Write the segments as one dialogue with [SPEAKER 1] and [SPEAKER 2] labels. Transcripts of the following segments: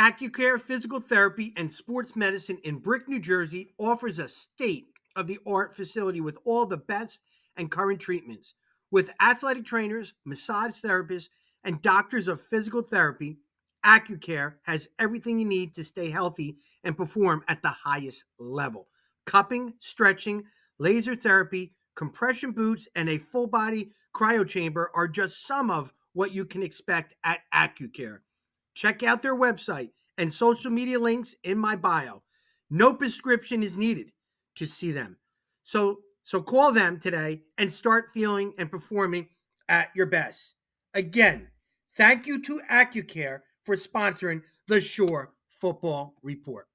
[SPEAKER 1] Accucare Physical Therapy and Sports Medicine in Brick, New Jersey offers a state-of-the-art facility with all the best and current treatments. With athletic trainers, massage therapists, and doctors of physical therapy, Accucare has everything you need to stay healthy and perform at the highest level. Cupping, stretching, laser therapy, compression boots, and a full-body cryo chamber are just some of what you can expect at Accucare. Check out their website and social media links in my bio. No prescription is needed to see them. So call them today and start feeling and performing at your best. Again, thank you to Accucare for sponsoring the Shore Football Report.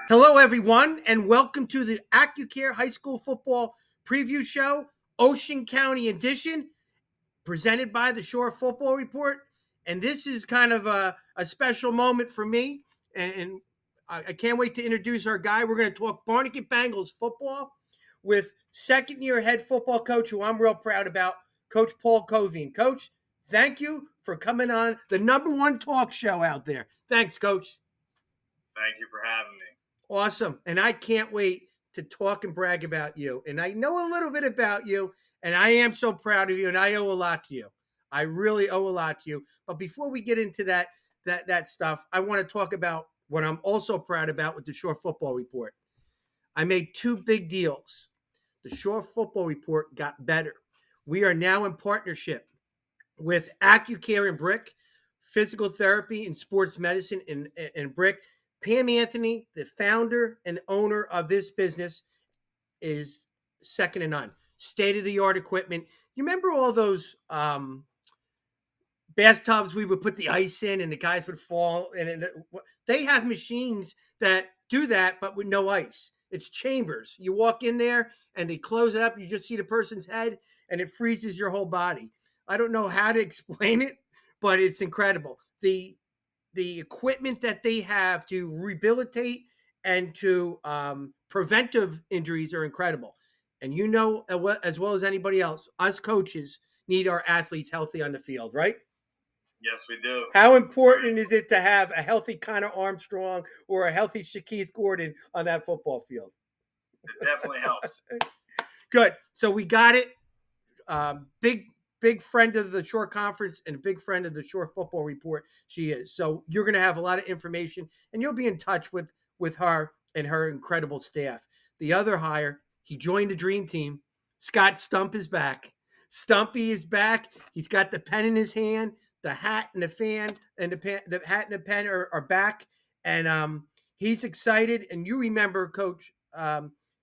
[SPEAKER 1] Hello, everyone, and welcome to the Accucare High School Football Preview Show, Ocean County Edition, presented by the Shore Football Report. And this is kind of a special moment for me, and I can't wait to introduce our guy. We're going to talk Barnegat Bengals football with second-year head football coach, who I'm real proud about, Coach Paul Covine. Coach, thank you for coming on the #1 talk show out there. Thanks, Coach.
[SPEAKER 2] Thank you for having me.
[SPEAKER 1] Awesome. And I can't wait to talk and brag about you. And I know a little bit about you, and I am so proud of you, and I owe a lot to you. I really owe a lot to you. But before we get into that stuff, I want to talk about what I'm also proud about with the Shore Football Report. I made 2 big deals. The Shore Football Report got better. We are now in partnership with Accucare and Brick, physical therapy and sports medicine in Brick. Pam Anthony, the founder and owner of this business, is second to none. State-of-the-art equipment. You remember all those bathtubs we would put the ice in and the guys would fall? And they have machines that do that, but with no ice. It's chambers. You walk in there and they close it up. You just see the person's head and it freezes your whole body. I don't know how to explain it, but it's incredible. The equipment that they have to rehabilitate and to preventive injuries are incredible. And you know, as well as anybody else, us coaches need our athletes healthy on the field, right?
[SPEAKER 2] Yes, we do.
[SPEAKER 1] How important is it to have a healthy Connor Armstrong or a healthy Shaquith Gordon on that football field?
[SPEAKER 2] It definitely helps.
[SPEAKER 1] Good. So we got it. Big friend of the Shore Conference and a big friend of the Shore Football Report. She is. So you're going to have a lot of information, and you'll be in touch with her and her incredible staff. The other hire, he joined the dream team. Scott Stump is back. Stumpy is back. He's got the pen in his hand. The hat and the fan and the hat and the pen are back, and he's excited. And you remember Coach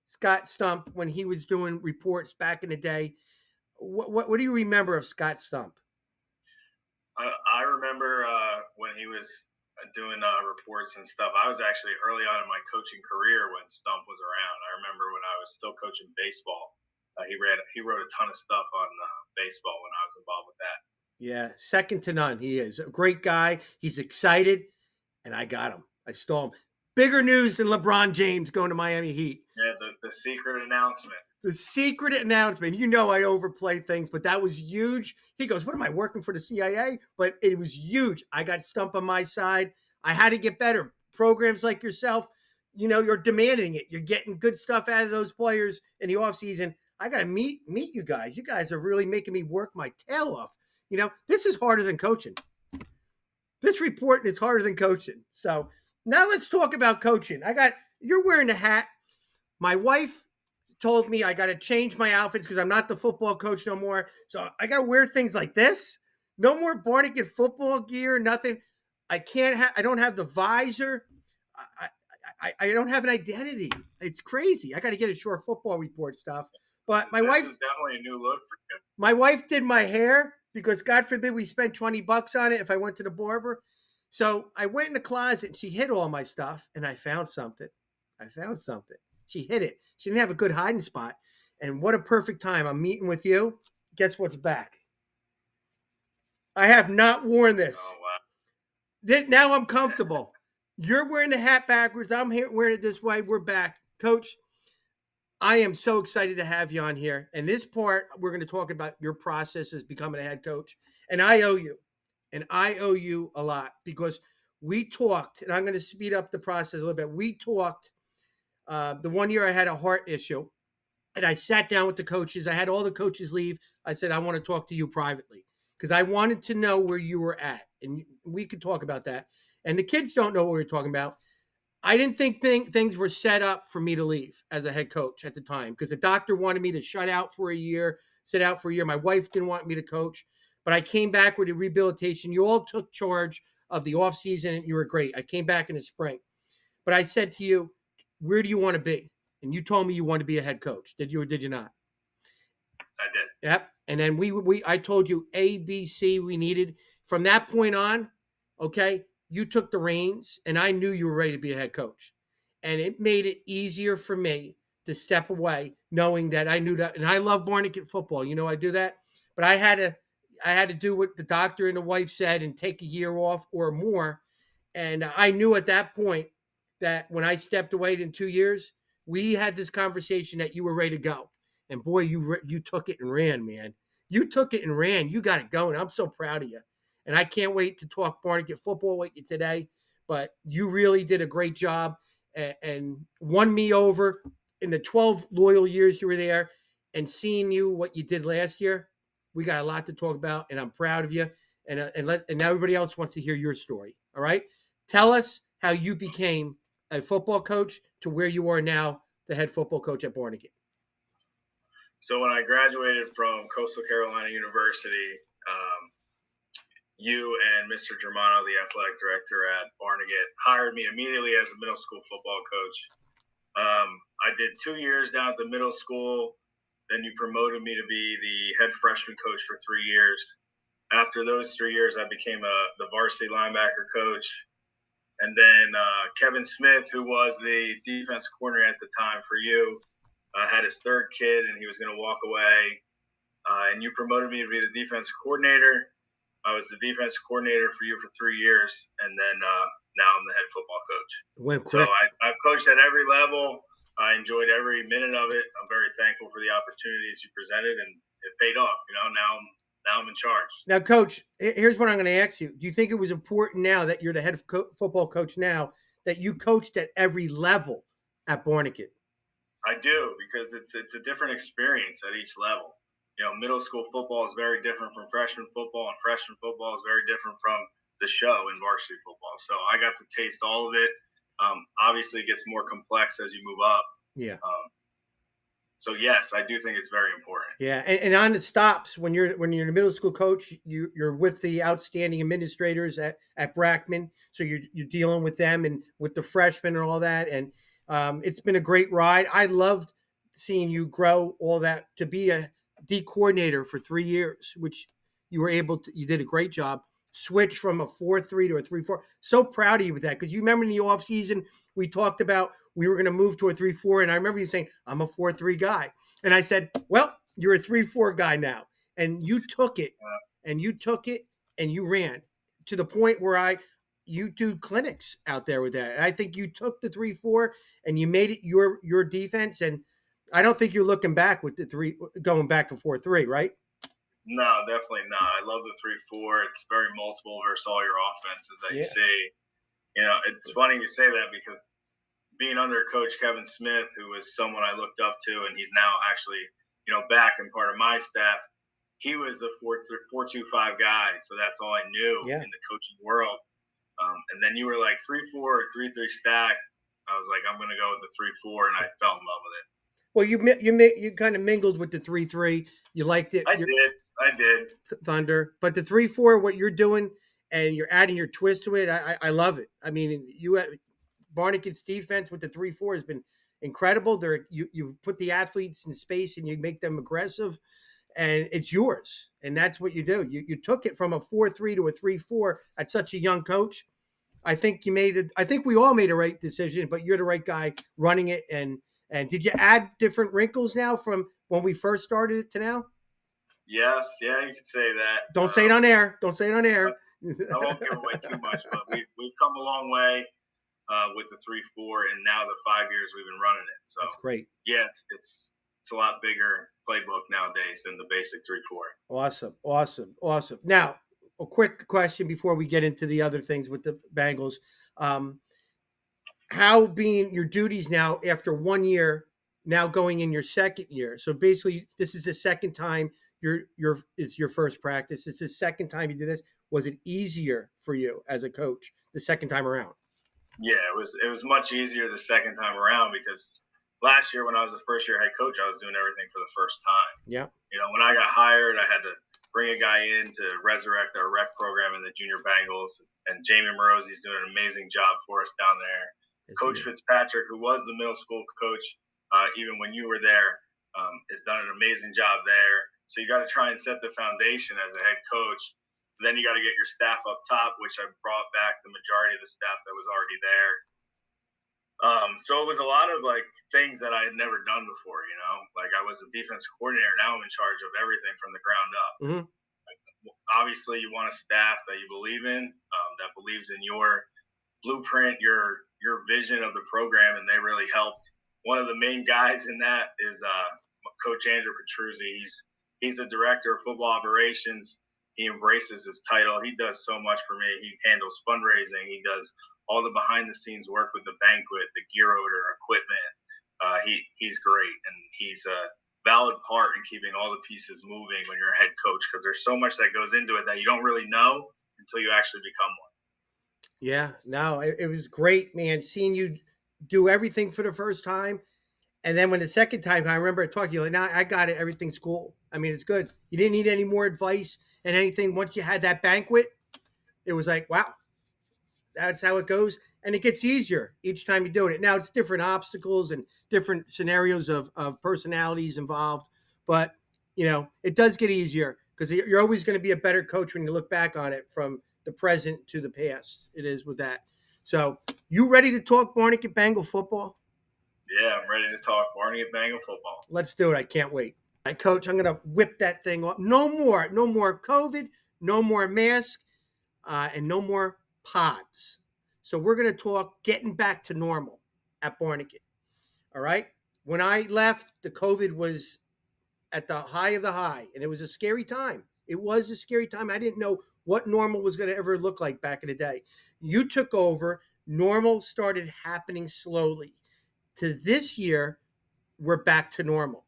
[SPEAKER 1] Scott Stump when he was doing reports back in the day. What do you remember of Scott Stump?
[SPEAKER 2] I remember when he was doing reports and stuff. I was actually early on in my coaching career when Stump was around. I remember when I was still coaching baseball. He wrote a ton of stuff on baseball when I was involved with that.
[SPEAKER 1] Yeah, second to none. He is a great guy. He's excited, and I got him. I stole him. Bigger news than LeBron James going to Miami Heat.
[SPEAKER 2] Yeah, the secret announcement.
[SPEAKER 1] The secret announcement. You know I overplay things, but that was huge. He goes, what am I, working for the CIA? But it was huge. I got Stump on my side. I had to get better. Programs like yourself, you know, you're demanding it. You're getting good stuff out of those players in the offseason. I got to meet you guys. You guys are really making me work my tail off. You know, this is harder than coaching. This reporting is harder than coaching. So Now let's talk about coaching. You're wearing a hat. My wife told me I got to change my outfits because I'm not the football coach no more. So I got to wear things like this. No more Barnegat football gear. Nothing. I don't have the visor. I, I don't have an identity. It's crazy. I got to get a short football report stuff. But
[SPEAKER 2] This is definitely a new look for you.
[SPEAKER 1] my wife did my hair because God forbid we spent $20 on it if I went to the barber. So I went in the closet and she hid all my stuff and I found something. She hid it. She didn't have a good hiding spot. And what a perfect time. I'm meeting with you. Guess what's back? I have not worn
[SPEAKER 2] Oh
[SPEAKER 1] this.
[SPEAKER 2] wow.
[SPEAKER 1] Now I'm comfortable. You're wearing the hat backwards. I'm here wearing it this way. We're back. Coach, I am so excited to have you on here. And this part, we're going to talk about your process as becoming a head coach. And I owe you. And I owe you a lot because we talked, and I'm going to speed up the process a little bit. We talked the one year I had a heart issue, and I sat down with the coaches. I had all the coaches leave. I said, I want to talk to you privately because I wanted to know where you were at. And we could talk about that. And the kids don't know what we were talking about. I didn't think things were set up for me to leave as a head coach at the time because the doctor wanted me to shut out for a year, sit out for a year. My wife didn't want me to coach, but I came back with a rehabilitation. You all took charge of the off season and you were great. I came back in the spring, but I said to you, where do you want to be? And you told me you want to be a head coach. Did you or did you not?
[SPEAKER 2] I did.
[SPEAKER 1] Yep. And then I told you A, B, C we needed. From that point on, okay, you took the reins and I knew you were ready to be a head coach. And it made it easier for me to step away, knowing that I knew that. And I love Barnegat football. You know, I do that. But I had to do what the doctor and the wife said and take a year off or more. And I knew at that point that when I stepped away in 2 years, we had this conversation that you were ready to go. And boy, you took it and ran, man. You took it and ran. You got it going. I'm so proud of you. And I can't wait to talk Barnegat football with you today. But you really did a great job and won me over in the 12 loyal years you were there. And seeing you what you did last year, we got a lot to talk about. And I'm proud of you. And everybody else wants to hear your story. All right. Tell us how you became a football coach to where you are now, the head football coach at Barnegat.
[SPEAKER 2] So when I graduated from Coastal Carolina University, um, you and Mr. Germano, the athletic director at Barnegat, hired me immediately as a middle school football coach. I did 2 years down at the middle school. Then you promoted me to be the head freshman coach for 3 years. After those 3 years, I became the varsity linebacker coach. And then Kevin Smith, who was the defense coordinator at the time for you, had his third kid and he was going to walk away. And you promoted me to be the defense coordinator. I was the defense coordinator for you for 3 years, and then now I'm the head football coach.
[SPEAKER 1] It went
[SPEAKER 2] So
[SPEAKER 1] quick.
[SPEAKER 2] I've coached at every level. I enjoyed every minute of it. I'm very thankful for the opportunities you presented, and it paid off. Now I'm in charge.
[SPEAKER 1] Now, coach, here's what I'm going to ask you. Do you think it was important now that you're the head football coach now that you coached at every level at Barnegat?
[SPEAKER 2] I do because it's a different experience at each level. Middle school football is very different from freshman football, and freshman football is very different from the show in varsity football. So I got to taste all of it. Obviously, it gets more complex as you move up.
[SPEAKER 1] Yeah.
[SPEAKER 2] So yes, I do think it's very important.
[SPEAKER 1] Yeah, and on the stops when you're a middle school coach, you're with the outstanding administrators at Brackman, so you're dealing with them and with the freshmen and all that, and it's been a great ride. I loved seeing you grow all that to be a D coordinator for 3 years, which you were able to. You did a great job. Switch from a 4-3 to a 3-4. So proud of you with that because you remember in the off season we talked about we were going to move to a 3-4, and I remember you saying I'm a 4-3 guy. And I said, well, you're a 3-4 guy now. And you took it and you took it and you ran to the point where you do clinics out there with that. And I think you took the 3-4 and you made it your defense. And I don't think you're looking back with the going back to 4-3, right?
[SPEAKER 2] No, definitely not. I love the 3-4. It's very multiple versus all your offenses that you
[SPEAKER 1] Yeah.
[SPEAKER 2] see. It's funny you say that because being under Coach Kevin Smith, who was someone I looked up to, and he's now actually, back and part of my staff. He was the 4-2-5 guy, so that's all I knew
[SPEAKER 1] Yeah.
[SPEAKER 2] in the coaching world. And then you were like 3-4 or 3-3 stack. I was like, I'm gonna go with the 3-4, and I fell in love with it.
[SPEAKER 1] Well, you kind of mingled with the 3-3. You liked it.
[SPEAKER 2] I did.
[SPEAKER 1] Thunder, but the 3-4, what you're doing, and you're adding your twist to it. I love it. I mean, Barnegat's defense with the 3-4 has been incredible. You put the athletes in space and you make them aggressive, and it's yours. And that's what you do. You took it from a 4-3 to a 3-4 at such a young coach. I think you made it. I think we all made a right decision, but you're the right guy running it. And did you add different wrinkles now from when we first started it to now?
[SPEAKER 2] Yes, yeah, you could say that.
[SPEAKER 1] Don't say it on air. Don't say it on
[SPEAKER 2] I,
[SPEAKER 1] air.
[SPEAKER 2] I won't give away too much, but we've come a long way with the 3-4, and now the 5 years we've been running it. So
[SPEAKER 1] That's great.
[SPEAKER 2] yeah, it's a lot bigger playbook nowadays than the basic 3-4.
[SPEAKER 1] Awesome. Now, a quick question before we get into the other things with the Bengals. Um, how being your duties now after 1 year, now going in your second year. So basically, this is the second time it's your first practice. It's the second time you did this. Was it easier for you as a coach the second time around?
[SPEAKER 2] Yeah, it was much easier the second time around because last year when I was a first year head coach, I was doing everything for the first time.
[SPEAKER 1] Yeah.
[SPEAKER 2] When I got hired, I had to bring a guy in to resurrect our rec program in the junior Bengals, and Jamie Morosi's doing an amazing job for us down there. Coach Fitzpatrick, who was the middle school coach, even when you were there, has done an amazing job there. So you got to try and set the foundation as a head coach. Then you got to get your staff up top, which I brought back the majority of the staff that was already there. So it was a lot of like things that I had never done before. Like I was a defense coordinator. Now I'm in charge of everything from the ground up.
[SPEAKER 1] Mm-hmm.
[SPEAKER 2] Obviously, you want a staff that you believe in, that believes in your blueprint, your vision of the program, and they really helped. One of the main guys in that is Coach Andrew Petruzzi. He's the director of football operations. He embraces his title. He does so much for me. He handles fundraising. He does all the behind the scenes work with the banquet, the gear order, equipment. He's great, and he's a valid part in keeping all the pieces moving when you're a head coach because there's so much that goes into it that you don't really know until you actually become one.
[SPEAKER 1] Yeah, no, it was great, man. Seeing you do everything for the first time. And then when the second time, I remember I talked to you like, "Now I got it. Everything's cool. I mean, it's good. You didn't need any more advice and anything. Once you had that banquet, it was like, wow, that's how it goes. And it gets easier each time you're doing it. Now it's different obstacles and different scenarios of personalities involved. But, it does get easier because you're always going to be a better coach when you look back on it from the present to the past. It is with that. So you ready to talk Barnegat Bengal football?
[SPEAKER 2] Yeah, I'm ready to talk Barnegat Bengal football.
[SPEAKER 1] Let's do it. I can't wait. All right, Coach, I'm going to whip that thing off. No more COVID, no more mask, and no more pods. So we're going to talk getting back to normal at Barnegat. All right. When I left, the COVID was at the high of the high, and it was a scary time. It was a scary time. I didn't know what normal was going to ever look like back in the day. You took over. Normal started happening slowly. To this year, we're back to normal.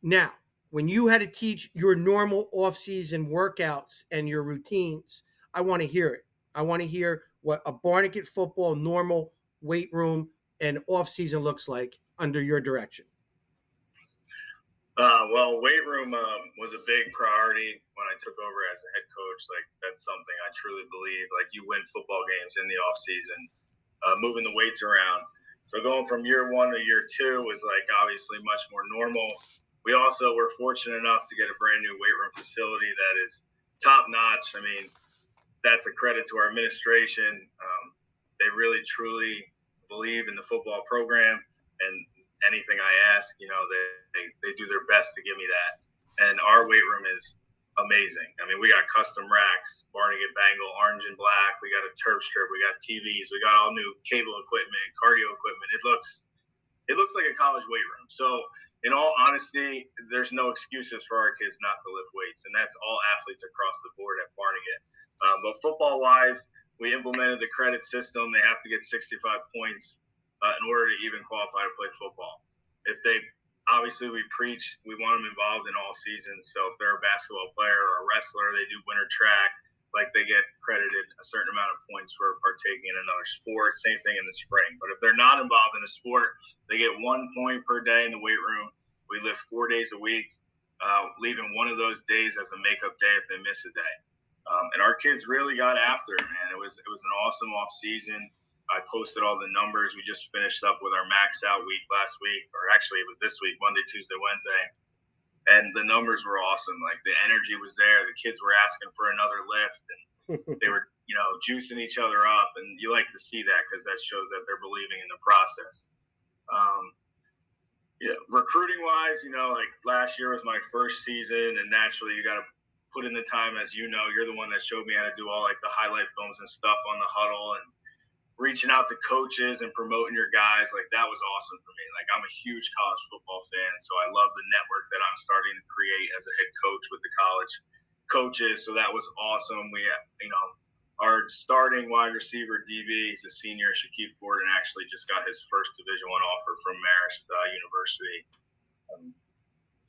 [SPEAKER 1] Now, when you had to teach your normal off-season workouts and your routines, I want to hear it. I want to hear what a Barnegat football normal weight room and off-season looks like under your direction.
[SPEAKER 2] Well, weight room was a big priority when I took over as a head coach. Like that's something I truly believe. Like you win football games in the off season, moving the weights around. So going from year one to year two was like obviously much more normal. We also were fortunate enough to get a brand new weight room facility that is top notch. I mean, that's a credit to our administration. They really truly believe in the football program, and anything I ask, they do their best to give me that. And our weight room is amazing. I mean, we got custom racks, Barnegat Bengal, orange and black. We got a turf strip. We got TVs. We got all new cable equipment, cardio equipment. It looks like a college weight room. So, in all honesty, there's no excuses for our kids not to lift weights, and that's all athletes across the board at Barnegat. But football-wise, we implemented the credit system. They have to get 65 points in order to even qualify to play football. If they obviously we preach we want them involved in all seasons. So if they're a basketball player or a wrestler, they do winter track. like they get credited a certain amount of points for partaking in another sport. Same thing in the spring. But if they're not involved in a sport, they get 1 point per day in the weight room. We lift 4 days a week, leaving one of those days as a makeup day if they miss a day. And our kids really got after it, man. It was an awesome off season. I posted all the numbers. We just finished up with our max out week last week, or actually it was this week, Monday, Tuesday, Wednesday, and the numbers were awesome. Like the energy was there. The kids were asking for another lift, and they were, juicing each other up. And you like to see that because that shows that they're believing in the process. Yeah, recruiting wise, like last year was my first season, and naturally you got to put in the time. As you know, you're the one that showed me how to do all like the highlight films and stuff on the huddle, and reaching out to coaches and promoting your guys. Like that was awesome for me. Like I'm a huge college football fan, so I love the network that I'm starting to create as a head coach with the college coaches. So that was awesome. We, our starting wide receiver DB, he's a senior, Shaquille Gordon, actually just got his first Division I offer from Marist University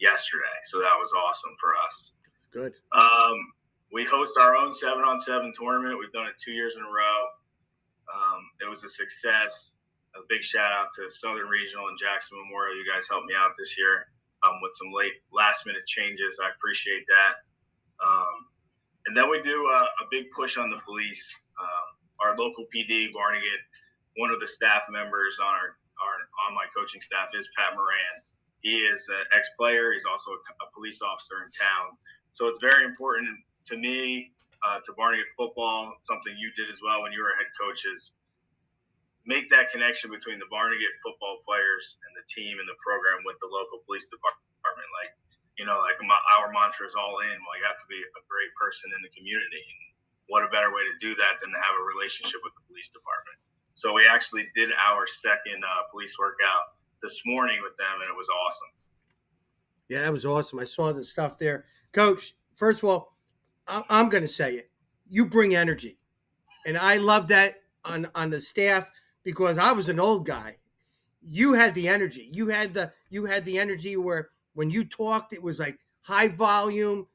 [SPEAKER 2] yesterday. So that was awesome for us.
[SPEAKER 1] That's good.
[SPEAKER 2] We host our own 7-on-7 tournament. We've done it 2 years in a row. It was a success. A big shout out to Southern Regional and Jackson Memorial. You guys helped me out this year with some last minute changes. I appreciate that. And then we do a big push on the police. Our local PD, Barnegat, one of the staff members on my coaching staff is Pat Moran. He is an ex-player. He's also a police officer in town. So it's very important to me, to Barnegat football, something you did as well when you were a head coach, is make that connection between the Barnegat football players and the team and the program with the local police department. Our mantra is all in. Well, you have to be a great person in the community. And what a better way to do that than to have a relationship with the police department. So we actually did our second police workout this morning with them, and it was awesome.
[SPEAKER 1] Yeah, that was awesome. I saw the stuff there. Coach, first of all, I'm going to say it. You bring energy. And I love that on the staff because I was an old guy. You had the energy. You had the energy where when you talked, it was like high volume,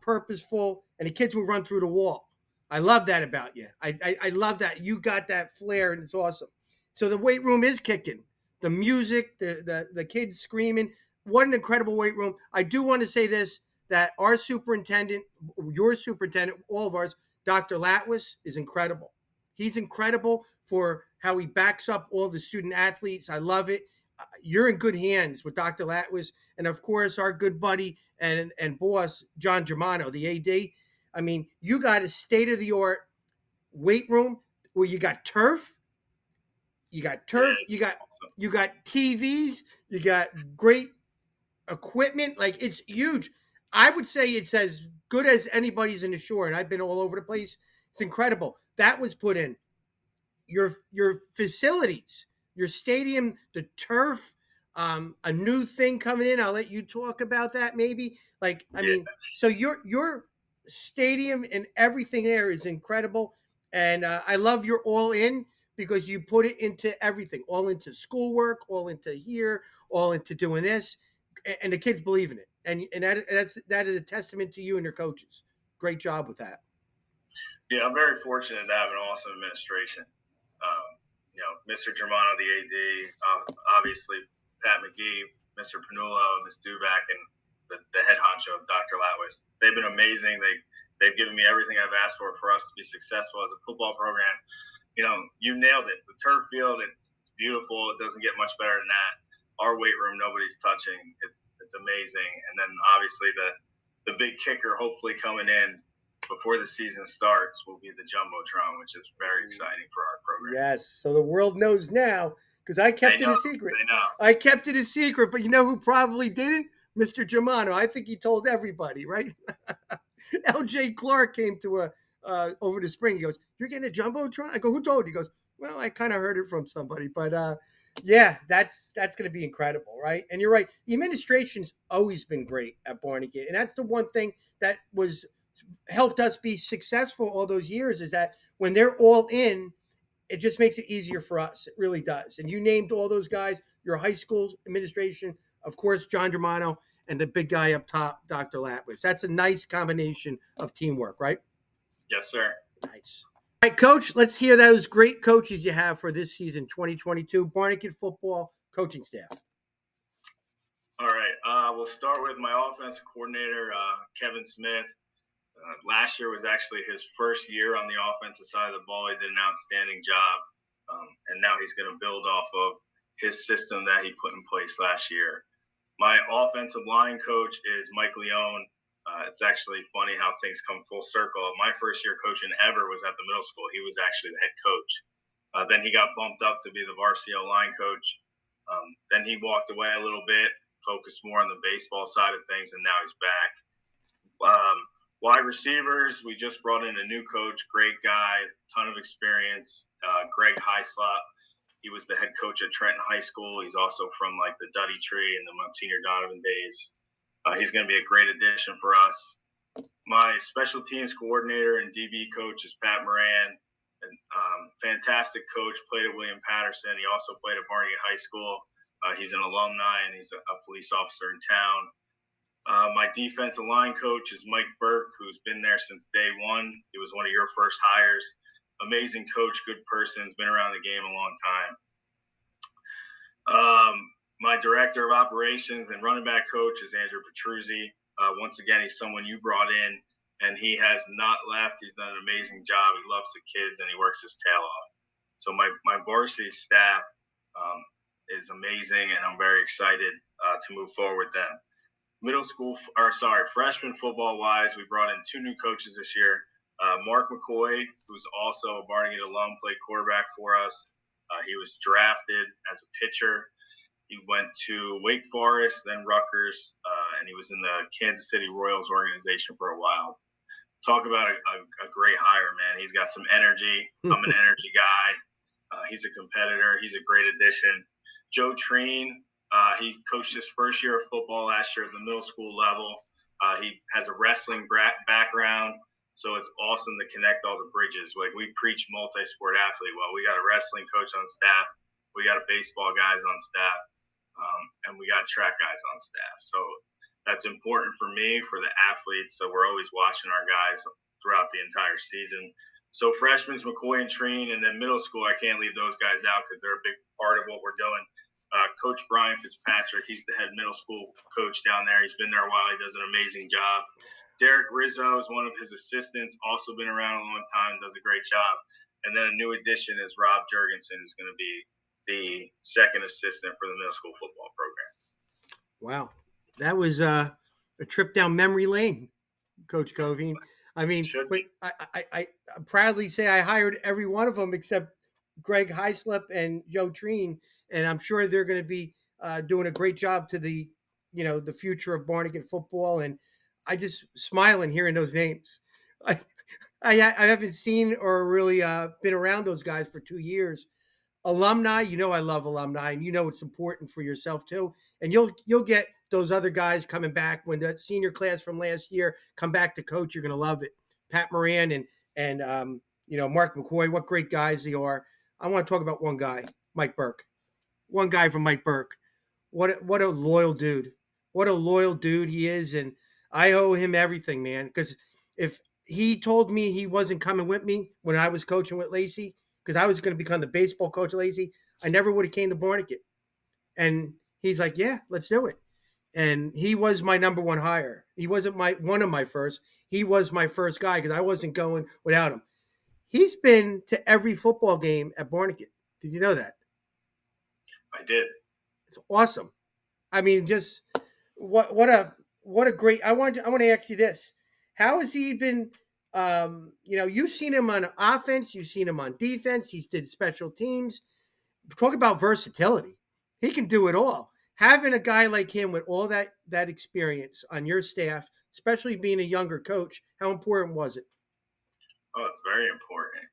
[SPEAKER 1] purposeful, and the kids would run through the wall. I love that about you. I love that you got that flair, and it's awesome. So the weight room is kicking. The music, the kids screaming. What an incredible weight room. I do want to say this, that our superintendent, your superintendent, all of ours, Dr. Latwis, is incredible. He's incredible for how he backs up all the student athletes. I love it. You're in good hands with Dr. Latwis, and of course our good buddy and boss John Germano, the AD. I mean, you got a state of the art weight room where you got turf, you got TVs, you got great equipment. Like it's huge. I would say it's as good as anybody's in the shore, and I've been all over the place. It's incredible. That was put in. Your facilities, your stadium, the turf, a new thing coming in. I'll let you talk about that maybe. So your stadium and everything there is incredible, and I love your all in because you put it into everything, all into schoolwork, all into here, all into doing this, and the kids believe in it, and that is a testament to you and your coaches. Great job with that.
[SPEAKER 2] Yeah, I'm very fortunate to have an awesome administration. Mr. Germano, the AD, obviously Pat McGee, Mr. Panulo, Ms. Duback, and the head honcho, Dr. Latwis. They've been amazing. They've given me everything I've asked for us to be successful as a football program. You nailed it. The turf field, it's beautiful. It doesn't get much better than that. Our weight room, nobody's touching. It's amazing. And then obviously the big kicker, hopefully coming in before the season starts, will be the Jumbotron, which is very exciting for our program.
[SPEAKER 1] Yes. So the world knows now because I kept it a secret. I kept it a secret, but you know who probably didn't? Mr. Germano. I think he told everybody, right? L.J. Clark came to over the spring. He goes, "You're getting a Jumbotron?" I go, "Who told you?" He goes, "Well, I kind of heard it from somebody." But yeah, that's going to be incredible, right? And you're right. The administration's always been great at Barnegat, and that's the one thing that was helped us be successful all those years is that when they're all in, it just makes it easier for us. It really does. And you named all those guys, your high school administration, of course, John Germano, and the big guy up top, Dr. Latwis. That's a nice combination of teamwork, right?
[SPEAKER 2] Yes, sir.
[SPEAKER 1] Nice. All right, Coach, let's hear those great coaches you have for this season, 2022 Barnegat football coaching staff.
[SPEAKER 2] All right. We'll start with my offensive coordinator, Kevin Smith. Last year was actually his first year on the offensive side of the ball. He did an outstanding job, and now he's going to build off of his system that he put in place last year. My offensive line coach is Mike Leone. It's actually funny how things come full circle. My first year coaching ever was at the middle school. He was actually the head coach. Then he got bumped up to be the varsity line coach. Then he walked away a little bit, focused more on the baseball side of things, and now he's back. Wide receivers, we just brought in a new coach, great guy, ton of experience. Greg Heislop, he was the head coach at Trenton High School. He's also from like the Duddy Tree and the Monsignor Donovan days. He's going to be a great addition for us. My special teams coordinator and DB coach is Pat Moran. Fantastic coach, played at William Patterson. He also played at Barnegat High School. He's an alumni and he's a police officer in town. My defensive line coach is Mike Burke, who's been there since day one. He was one of your first hires. Amazing coach, good person, has been around the game a long time. My director of operations and running back coach is Andrew Petruzzi. Once again, he's someone you brought in, and he has not left. He's done an amazing job. He loves the kids, and he works his tail off. So my varsity staff is amazing, and I'm very excited to move forward with them. Freshman football wise, we brought in two new coaches this year. Mark McCoy, who's also a Barnegat alum, played quarterback for us. He was drafted as a pitcher. He went to Wake Forest, then Rutgers, and he was in the Kansas City Royals organization for a while. Talk about a great hire, man. He's got some energy. I'm an energy guy. He's a competitor. He's a great addition. Joe Treen, he coached his first year of football last year at the middle school level. He has a wrestling background, so it's awesome to connect all the bridges. Like we preach multi-sport athlete. Well, we got a wrestling coach on staff. We got a baseball guys on staff. And we got track guys on staff. So that's important for me, for the athletes. So we're always watching our guys throughout the entire season. So freshmen, McCoy and Treen, and then middle school, I can't leave those guys out because they're a big part of what we're doing. Coach Brian Fitzpatrick, he's the head middle school coach down there. He's been there a while. He does an amazing job. Derek Rizzo is one of his assistants, also been around a long time, does a great job. And then a new addition is Rob Jurgensen, who's going to be the second assistant for the middle school football program.
[SPEAKER 1] Wow. That was a trip down memory lane, Coach Covine. I mean, but I proudly say I hired every one of them except Greg Heislop and Joe Treen, and I'm sure they're going to be doing a great job to the future of Barnegat football. And I just smiling hearing those names. I haven't seen or really been around those guys for 2 years. Alumni, I love alumni, and it's important for yourself too. And you'll get those other guys coming back when that senior class from last year come back to coach. You're gonna love it. Pat Moran and Mark McCoy, what great guys they are. I want to talk about one guy, Mike Burke. One guy from Mike Burke. What a loyal dude. What a loyal dude he is, and I owe him everything, man. Because if he told me he wasn't coming with me when I was coaching with Lacey, because I was going to become the baseball coach of Lacey, I never would have came to Barnegat. And he's like, yeah, let's do it. And he was my number one hire. He wasn't one of my first. He was my first guy because I wasn't going without him. He's been to every football game at Barnegat. Did you know that?
[SPEAKER 2] I did.
[SPEAKER 1] It's awesome. I mean, just what a great. I want to ask you this: how has he been? You've seen him on offense, you've seen him on defense. He's did special teams. Talk about versatility. He can do it all. Having a guy like him with all that experience on your staff, especially being a younger coach, how important was it?
[SPEAKER 2] Oh, it's very important.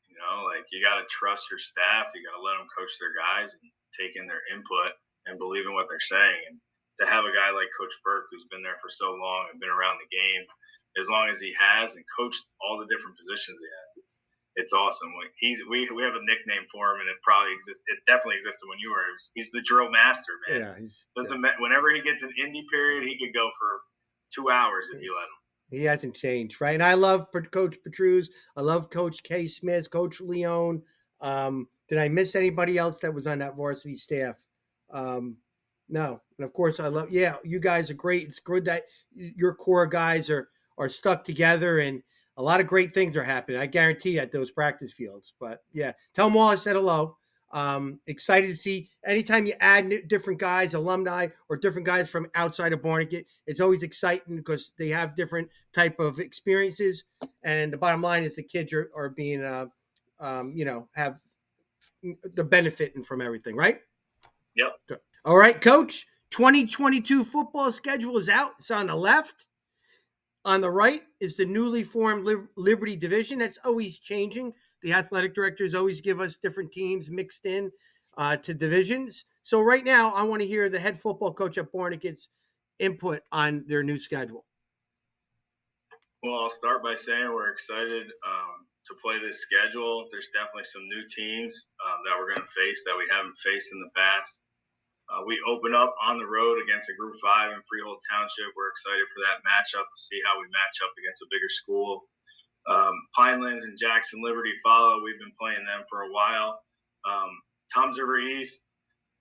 [SPEAKER 2] Like you got to trust your staff. You got to let them coach their guys and take in their input and believe in what they're saying. And to have a guy like Coach Burke, who's been there for so long and been around the game as long as he has and coached all the different positions he has, it's awesome. Like we have a nickname for him, and it probably exists. It definitely existed when you were. He's the drill master, man.
[SPEAKER 1] Yeah,
[SPEAKER 2] Whenever he gets an indie period, he could go for 2 hours if you let him.
[SPEAKER 1] He hasn't changed, right? And I love Coach Petrus. I love Coach K. Smith, Coach Leone. Did I miss anybody else that was on that varsity staff? Um, no. And of course, I love. Yeah, you guys are great. It's good that your core guys are stuck together, and a lot of great things are happening. I guarantee at those practice fields. But yeah, tell them all I said hello. Excited to see anytime you add different guys, alumni, or different guys from outside of Barnegat. It's always exciting because they have different type of experiences. And the bottom line is the kids are being, have the benefiting from everything, right?
[SPEAKER 2] Yep.
[SPEAKER 1] Good. All right, Coach. 2022 football schedule is out. It's on the left. On the right is the newly formed Liberty Division. That's always changing. The athletic directors always give us different teams mixed in to divisions. So right now, I want to hear the head football coach at Barnegat's input on their new schedule.
[SPEAKER 2] Well, I'll start by saying we're excited to play this schedule. There's definitely some new teams that we're going to face that we haven't faced in the past. We open up on the road against a Group 5 in Freehold Township. We're excited for that matchup to see how we match up against a bigger school. Pinelands and Jackson Liberty follow. We've been playing them for a while. Toms River East,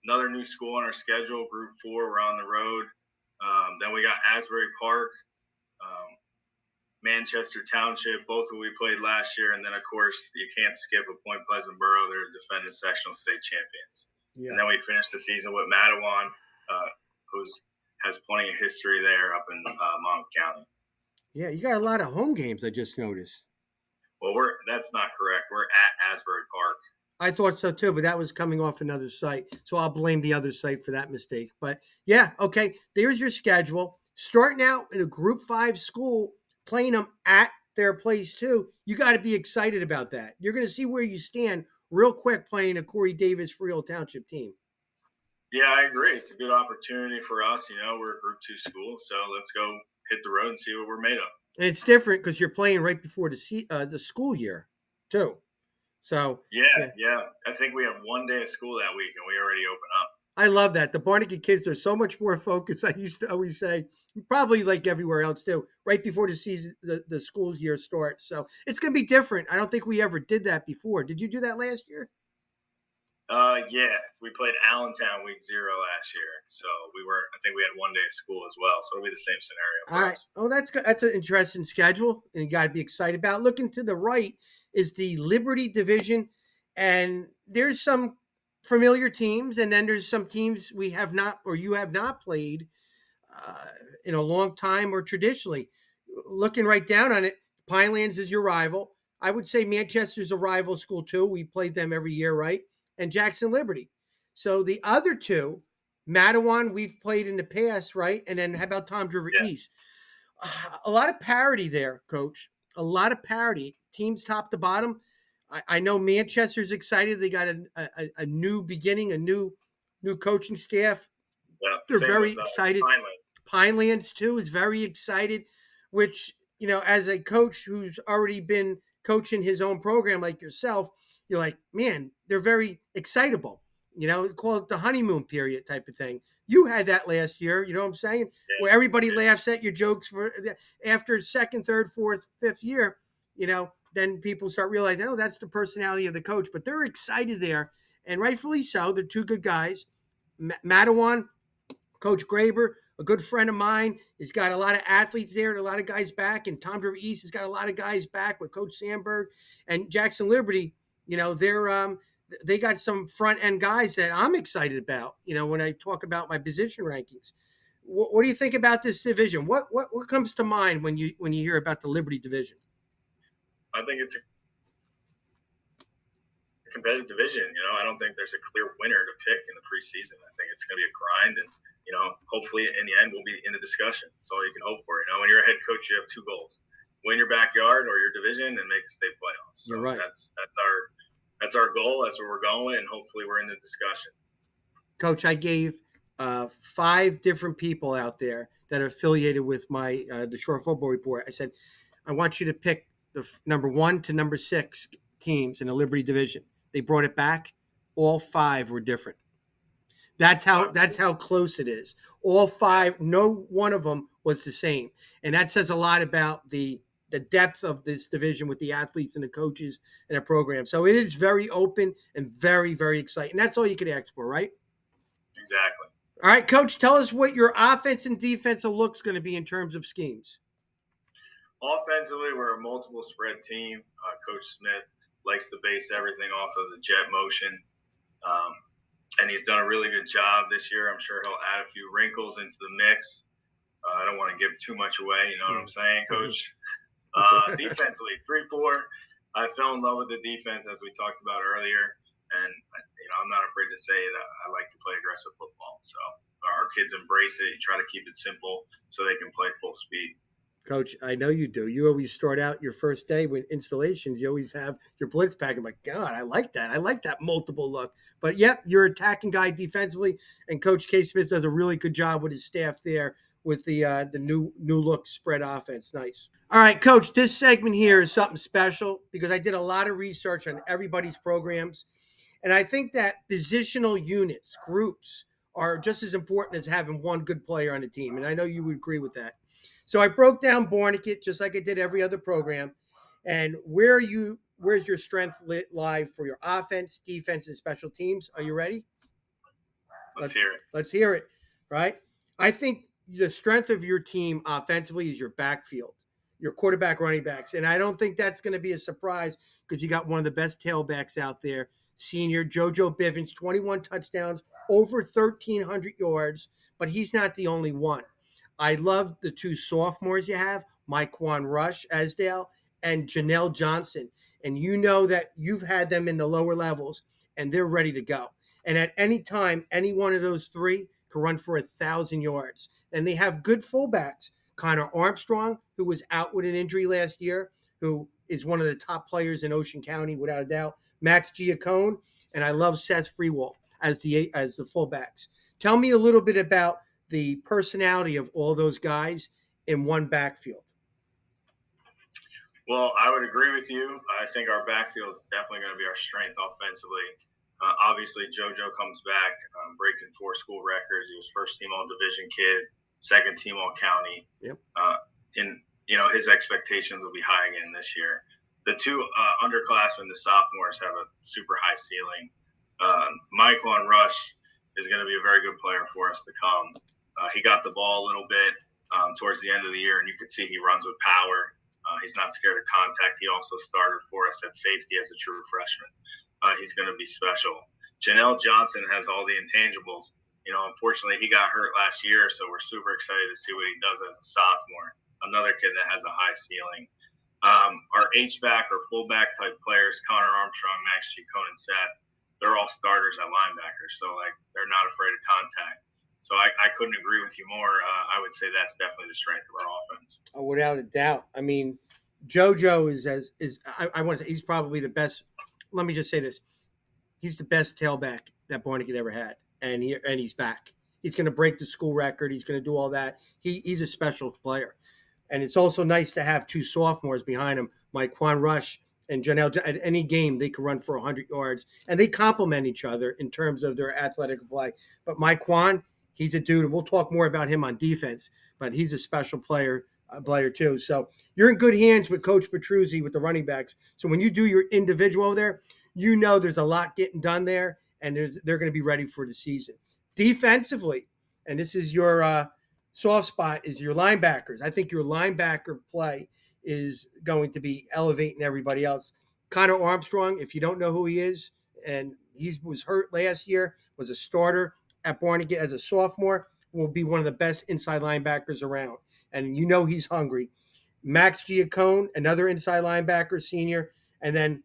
[SPEAKER 2] another new school on our schedule, Group 4. We're on the road. Then we got Asbury Park, Manchester Township, both of we played last year. And then, of course, you can't skip a Point Pleasant Borough. They're defending sectional state champions. Yeah. And then we finished the season with Matawan, who has plenty of history there up in Monmouth County.
[SPEAKER 1] Yeah, you got a lot of home games, I just noticed.
[SPEAKER 2] Well, that's not correct. We're at Asbury Park.
[SPEAKER 1] I thought so too, but that was coming off another site. So I'll blame the other site for that mistake. But yeah, okay, there's your schedule. Starting out in a Group 5 school, playing them at their place too. You got to be excited about that. You're going to see where you stand real quick playing a Corey Davis Freehold Township team.
[SPEAKER 2] Yeah, I agree. It's a good opportunity for us. We're a Group 2 school, so let's go hit the road and see what we're made of.
[SPEAKER 1] And it's different because you're playing right before the school year too. So
[SPEAKER 2] yeah. I think we have one day of school that week, and we already open up.
[SPEAKER 1] I love that. The Barnegat kids are so much more focused. I used to always say, probably like everywhere else too, right before the season, the school year starts. So it's going to be different. I don't think we ever did that before. Did you do that last year?
[SPEAKER 2] Yeah, we played Allentown week 0 last year, so I think we had one day of school as well, so it'll be the same scenario for us.
[SPEAKER 1] Oh, that's good. That's an interesting schedule, and you got to be excited about. Looking to the right is the Liberty Division, and there's some familiar teams, and then there's some teams we have not, or you have not played in a long time or traditionally. Looking right down on it, Pinelands is your rival. I would say Manchester's a rival school too. We played them every year, right? And Jackson Liberty. So the other two, Matawan, we've played in the past, right? And then how about Toms River East? A lot of parity there, Coach. A lot of parity. Teams top to bottom. I know Manchester's excited. They got a new beginning, a new coaching staff.
[SPEAKER 2] Yeah,
[SPEAKER 1] they're very excited. Pinelands too is very excited, which, as a coach who's already been coaching his own program like yourself, you're like, man, they're very excitable. Call it the honeymoon period type of thing. You had that last year, you know what I'm saying? Yeah. Where everybody laughs at your jokes for after second, third, fourth, fifth year, then people start realizing, oh, that's the personality of the coach. But they're excited there, and rightfully so. They're two good guys. Matawan, Coach Graber, a good friend of mine, has got a lot of athletes there and a lot of guys back. And Toms River East has got a lot of guys back with Coach Sandberg and Jackson Liberty. They got some front end guys that I'm excited about. When I talk about my position rankings, what do you think about this division? What comes to mind when you hear about the Liberty division?
[SPEAKER 2] I think it's a competitive division. I don't think there's a clear winner to pick in the preseason. I think it's going to be a grind, and hopefully in the end we'll be in the discussion. That's all you can hope for. When you're a head coach, you have two goals: win your backyard or your division, and make the state playoffs. So
[SPEAKER 1] you're right.
[SPEAKER 2] That's our goal. That's where we're going, and hopefully we're in the discussion.
[SPEAKER 1] Coach, I gave 5 different people out there that are affiliated with my the Shore Football Report. I said, I want you to pick the number 1 to number 6 teams in the Liberty division. They brought it back. All 5 were different. That's how close it is. All five, no one of them was the same, and that says a lot about the depth of this division with the athletes and the coaches and the program. So it is very open and very, very exciting. That's all you could ask for, right?
[SPEAKER 2] Exactly.
[SPEAKER 1] All right, Coach, tell us what your offense and defensive look's going to be in terms of schemes.
[SPEAKER 2] Offensively, we're a multiple spread team. Coach Smith likes to base everything off of the jet motion, um, and he's done a really good job this year. I'm sure he'll add a few wrinkles into the mix. I don't want to give too much away. You know what I'm saying, Coach? Defensively, 3-4. I fell in love with the defense as we talked about earlier, and I'm not afraid to say that I like to play aggressive football. So our kids embrace it. You try to keep it simple so they can play full speed.
[SPEAKER 1] Coach, I know you do. You always start out your first day with installations. You always have your blitz pack. I'm like, God, I like that. I like that multiple look. But yep, you're attacking guy defensively, and Coach K. Smith does a really good job with his staff there with the new look spread offense. Nice. All right, Coach. This segment here is something special because I did a lot of research on everybody's programs, and I think that positional units, groups, are just as important as having one good player on the team. And I know you would agree with that. So I broke down Barnegat just like I did every other program. And where's your strength lie for your offense, defense, and special teams? Are you ready?
[SPEAKER 2] Let's hear it.
[SPEAKER 1] Let's hear it. Right? I think the strength of your team offensively is your backfield, your quarterback, running backs. And I don't think that's going to be a surprise because you got one of the best tailbacks out there, senior JoJo Bivens, 21 touchdowns, over 1,300 yards, but he's not the only one. I love the two sophomores you have, Myquan Rush, Esdale, and Janelle Johnson. And you know that you've had them in the lower levels, and they're ready to go. And at any time, any one of those three can run for 1,000 yards. And they have good fullbacks. Connor Armstrong, who was out with an injury last year, who is one of the top players in Ocean County without a doubt. Max Giacone, and I love Seth Freewall as the fullbacks. Tell me a little bit about the personality of all those guys in one backfield.
[SPEAKER 2] Well, I would agree with you. I think our backfield is definitely going to be our strength offensively. Obviously, JoJo comes back, breaking 4 school records. He was first team All Division kid, second team All County.
[SPEAKER 1] Yep.
[SPEAKER 2] And his expectations will be high again this year. The two underclassmen, the sophomores, have a super high ceiling. Myquan Rush is going to be a very good player for us to come. He got the ball a little bit towards the end of the year, and you could see he runs with power. He's not scared of contact. He also started for us at safety as a true freshman. He's going to be special. Janelle Johnson has all the intangibles. Unfortunately, he got hurt last year, so we're super excited to see what he does as a sophomore. Another kid that has a high ceiling. Our H-back or fullback type players, Connor Armstrong, Max Giacone, and Seth, they're all starters at linebacker, so they're not afraid of contact. So I couldn't agree with you more. I would say that's definitely the strength of our offense.
[SPEAKER 1] Oh, without a doubt. I mean, JoJo I want to say he's probably the best. Let me just say this: he's the best tailback that Barnegat ever had, and he's back. He's going to break the school record. He's going to do all that. He's a special player, and it's also nice to have two sophomores behind him, Myquan Rush and Janelle. At any game, they can run for 100 yards, and they complement each other in terms of their athletic play. But Myquan, he's a dude. We'll talk more about him on defense, but he's a special player too. So you're in good hands with Coach Petruzzi with the running backs. So when you do your individual there, you know there's a lot getting done there, and they're going to be ready for the season. Defensively, and this is your soft spot, is your linebackers. I think your linebacker play is going to be elevating everybody else. Connor Armstrong, if you don't know who he is, and he was hurt last year, was a starter at Barnegat as a sophomore, will be one of the best inside linebackers around. And you know he's hungry. Max Giacone, another inside linebacker, senior, and then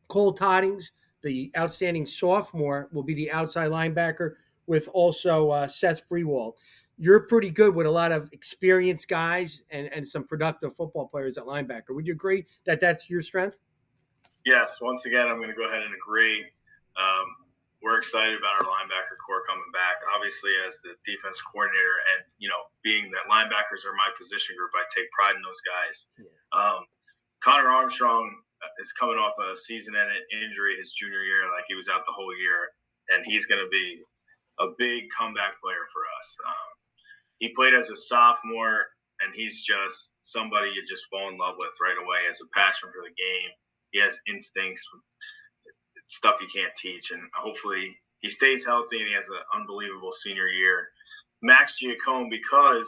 [SPEAKER 1] Cole Toddings, the outstanding sophomore, will be the outside linebacker with also Seth Freewall. You're pretty good with a lot of experienced guys and some productive football players at linebacker. Would you agree that that's your strength?
[SPEAKER 2] Yes. Once again, I'm going to go ahead and agree. Um, we're excited about our linebacker core coming back. Obviously, as the defense coordinator, and being that linebackers are my position group, I take pride in those guys. Yeah. Connor Armstrong is coming off a season-ending injury his junior year, like he was out the whole year, and he's going to be a big comeback player for us. He played as a sophomore, and he's just somebody you just fall in love with right away. Has a passion for the game. He has instincts, stuff you can't teach, and hopefully he stays healthy and he has an unbelievable senior year. Max Giacome, because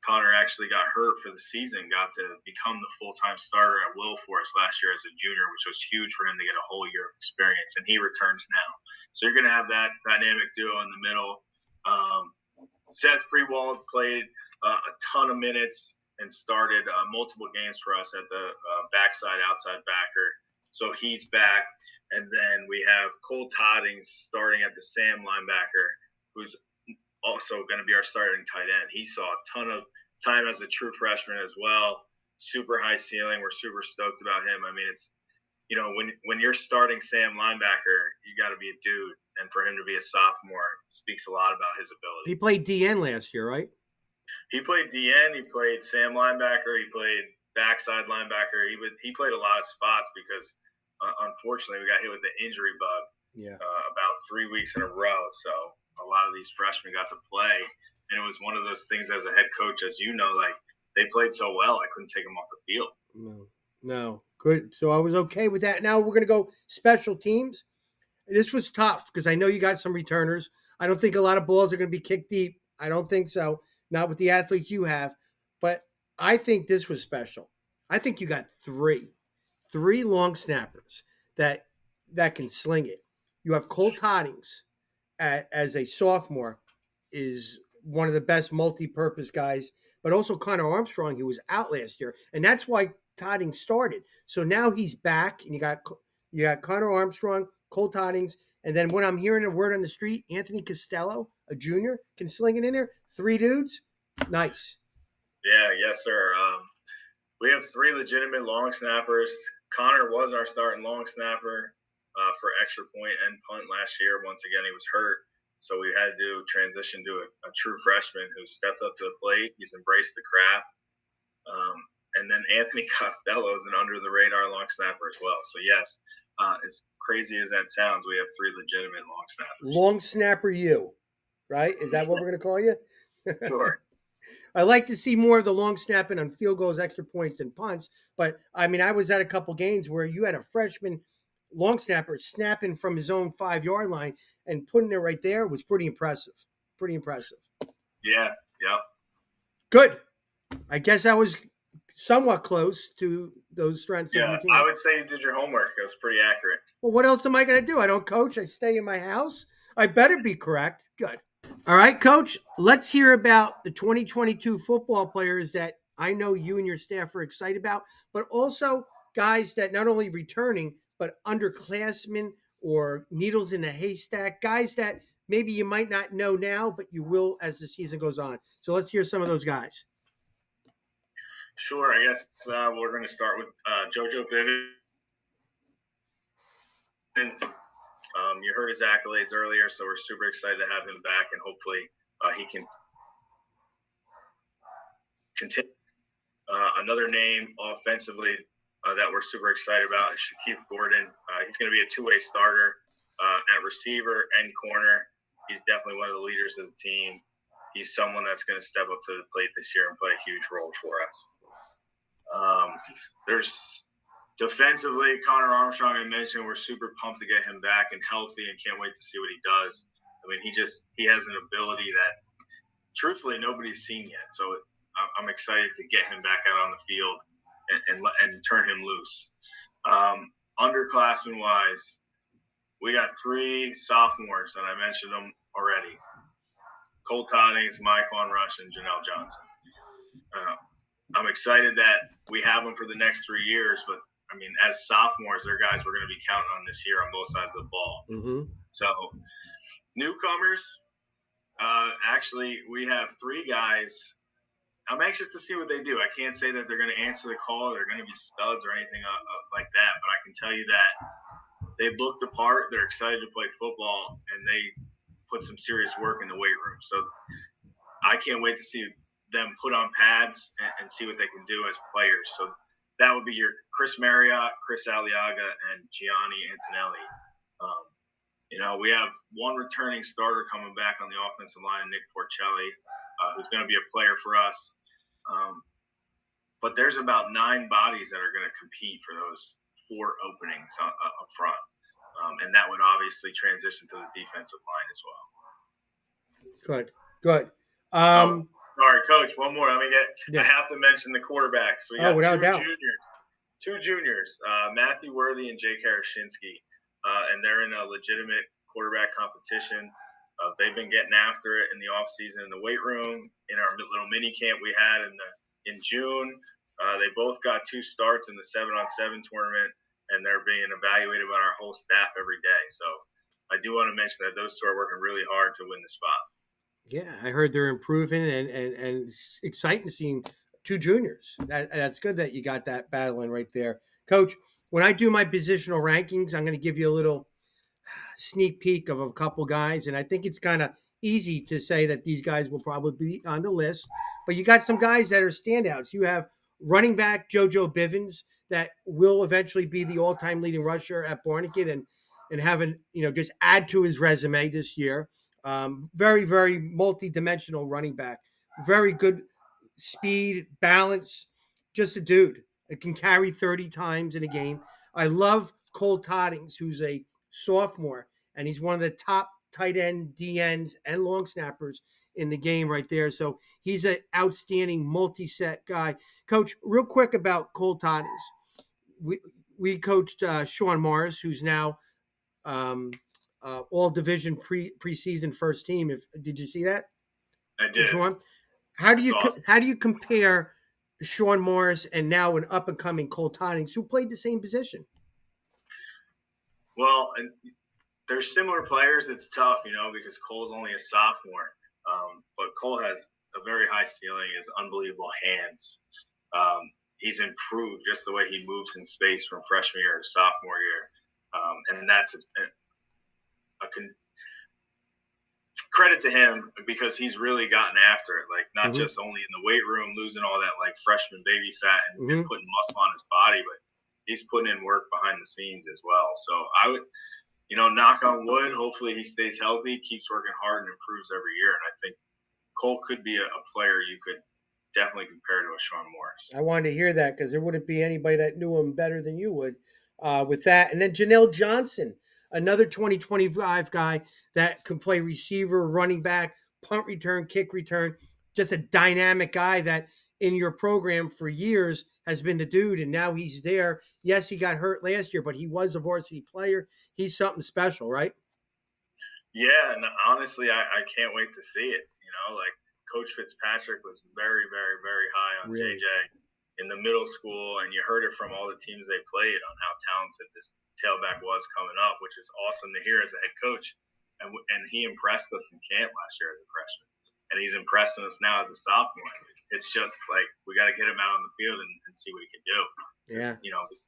[SPEAKER 2] Connor actually got hurt for the season, got to become the full-time starter at Will for us last year as a junior, which was huge for him to get a whole year of experience, and he returns now. So you're going to have that dynamic duo in the middle. Seth Freewald played a ton of minutes and started multiple games for us at the backside outside backer. So he's back. And then we have Cole Toddings starting at the Sam linebacker, who's also going to be our starting tight end. He saw a ton of time as a true freshman as well. Super high ceiling. We're super stoked about him. I mean, it's, when you're starting Sam linebacker, you got to be a dude. And for him to be a sophomore speaks a lot about his ability.
[SPEAKER 1] He played DN last year, right?
[SPEAKER 2] He played DN. He played Sam linebacker. He played backside linebacker. He played a lot of spots because unfortunately we got hit with the injury bug.
[SPEAKER 1] Yeah.
[SPEAKER 2] About 3 weeks in a row. So a lot of these freshmen got to play, and it was one of those things as a head coach, as you know, like they played so well, I couldn't take them off the field.
[SPEAKER 1] No, good. So I was okay with that. Now we're gonna go special teams. This was tough because I know you got some returners. I don't think a lot of balls are going to be kicked deep. I don't think so. Not with the athletes you have. But I think this was special. I think you got three long snappers that can sling it. You have Cole Toddings as a sophomore, is one of the best multi-purpose guys, but also Connor Armstrong, who was out last year, and that's why Toddings started. So now he's back, and you got Connor Armstrong, Cole Toddings, and then when I'm hearing a word on the street, Anthony Costello, a junior, can sling it in there. 3 dudes, nice.
[SPEAKER 2] Yeah, yes, sir. We have 3 legitimate long snappers. Connor was our starting long snapper for extra point and punt last year. Once again, he was hurt. So we had to transition to a true freshman who stepped up to the plate. He's embraced the craft. And then Anthony Costello is an under the radar long snapper as well. So, yes, as crazy as that sounds, we have 3 legitimate long snappers.
[SPEAKER 1] Long snapper, you, right? Is that what we're going to call you?
[SPEAKER 2] Sure.
[SPEAKER 1] I like to see more of the long snapping on field goals, extra points, than punts. But I mean, I was at a couple games where you had a freshman long snapper snapping from his own 5-yard line and putting it right there was pretty impressive. Pretty impressive.
[SPEAKER 2] Yeah. Yep.
[SPEAKER 1] Good. I guess I was somewhat close to those strengths of
[SPEAKER 2] Yeah,
[SPEAKER 1] your team.
[SPEAKER 2] I would say you did your homework. It was pretty accurate.
[SPEAKER 1] Well, what else am I going to do? I don't coach. I stay in my house. I better be correct. Good. All right, Coach, let's hear about the 2022 football players that I know you and your staff are excited about, but also guys that not only returning, but underclassmen or needles in a haystack, guys that maybe you might not know now, but you will as the season goes on. So let's hear some of those guys.
[SPEAKER 2] Sure. I guess we're going to start with JoJo Bivens. You heard his accolades earlier, so we're super excited to have him back, and hopefully he can continue. Another name offensively that we're super excited about is Shaquille Gordon. He's going to be a 2-way starter at receiver and corner. He's definitely one of the leaders of the team. He's someone that's going to step up to the plate this year and play a huge role for us. There's defensively, Connor Armstrong, I mentioned, we're super pumped to get him back and healthy and can't wait to see what he does. I mean, he has an ability that truthfully nobody's seen yet. So I'm excited to get him back out on the field and turn him loose. Underclassmen wise, we got 3 sophomores, and I mentioned them already. Cole Toddings, Myquan Rush, and Janelle Johnson. I'm excited that we have them for the next 3 years, but I mean, as sophomores, they're guys we're going to be counting on this year on both sides of the ball.
[SPEAKER 1] Mm-hmm.
[SPEAKER 2] So, newcomers, actually, we have 3 guys. I'm anxious to see what they do. I can't say that they're going to answer the call, they're going to be studs or anything like that, but I can tell you that they looked the part, they're excited to play football, and they put some serious work in the weight room. So, I can't wait to see them put on pads and see what they can do as players. So that would be your Chris Marriott, Chris Aliaga, and Gianni Antonelli. we have one returning starter coming back on the offensive line, Nick Porcelli, who's going to be a player for us. But there's about 9 bodies that are going to compete for those 4 openings up front. And that would obviously transition to the defensive line as well.
[SPEAKER 1] Good.
[SPEAKER 2] Sorry, Coach. One more. I have to mention the quarterbacks. We got
[SPEAKER 1] without doubt.
[SPEAKER 2] Two juniors, Matthew Worthy and Jake Harashinsky, and they're in a legitimate quarterback competition. They've been getting after it in the offseason in the weight room, in our little mini camp we had in June. They both got 2 starts in the 7-on-7 tournament, and they're being evaluated by our whole staff every day. So I do want to mention that those 2 are working really hard to win the spot.
[SPEAKER 1] Yeah, I heard they're improving, and it's exciting seeing 2 juniors. That's good that you got that battling right there. Coach, when I do my positional rankings, I'm going to give you a little sneak peek of a couple guys, and I think it's kind of easy to say that these guys will probably be on the list. But you got some guys that are standouts. You have running back JoJo Bivens that will eventually be the all-time leading rusher at Barnegat and having just add to his resume this year. Very, very multi-dimensional running back. Very good speed, balance. Just a dude. It can carry 30 times in a game. I love Cole Toddings, who's a sophomore, and he's one of the top tight end, DNs, and long snappers in the game right there. So he's an outstanding multi-set guy. Coach, real quick about Cole Toddings. We coached Sean Morris, who's now all division preseason first team. Did you see that?
[SPEAKER 2] I did.
[SPEAKER 1] Sean, how do you compare Sean Morris and now an up and coming Cole Toddings who played the same position?
[SPEAKER 2] Well, and there's similar players. It's tough, because Cole's only a sophomore, but Cole has a very high ceiling. He has unbelievable hands. He's improved just the way he moves in space from freshman year to sophomore year, and that's a credit to him because he's really gotten after it. Like not just only in the weight room, losing all that like freshman baby fat and putting muscle on his body, but he's putting in work behind the scenes as well. So I would, knock on wood, hopefully he stays healthy, keeps working hard, and improves every year. And I think Cole could be a player you could definitely compare to a Sean Morris.
[SPEAKER 1] I wanted to hear that because there wouldn't be anybody that knew him better than you would with that. And then Janelle Johnson, another 2025 guy that can play receiver, running back, punt return, kick return. Just a dynamic guy that in your program for years has been the dude, and now he's there. Yes, he got hurt last year, but he was a varsity player. He's something special, right?
[SPEAKER 2] Yeah, and honestly, I can't wait to see it. Like Coach Fitzpatrick was very, very, very high on
[SPEAKER 1] Really?
[SPEAKER 2] JJ in the middle school, and you heard it from all the teams they played on how talented this tailback was coming up, which is awesome to hear as a head coach. And he impressed us in camp last year as a freshman, and he's impressing us now as a sophomore. It's just like we got to get him out on the field and see what he can do.
[SPEAKER 1] Yeah.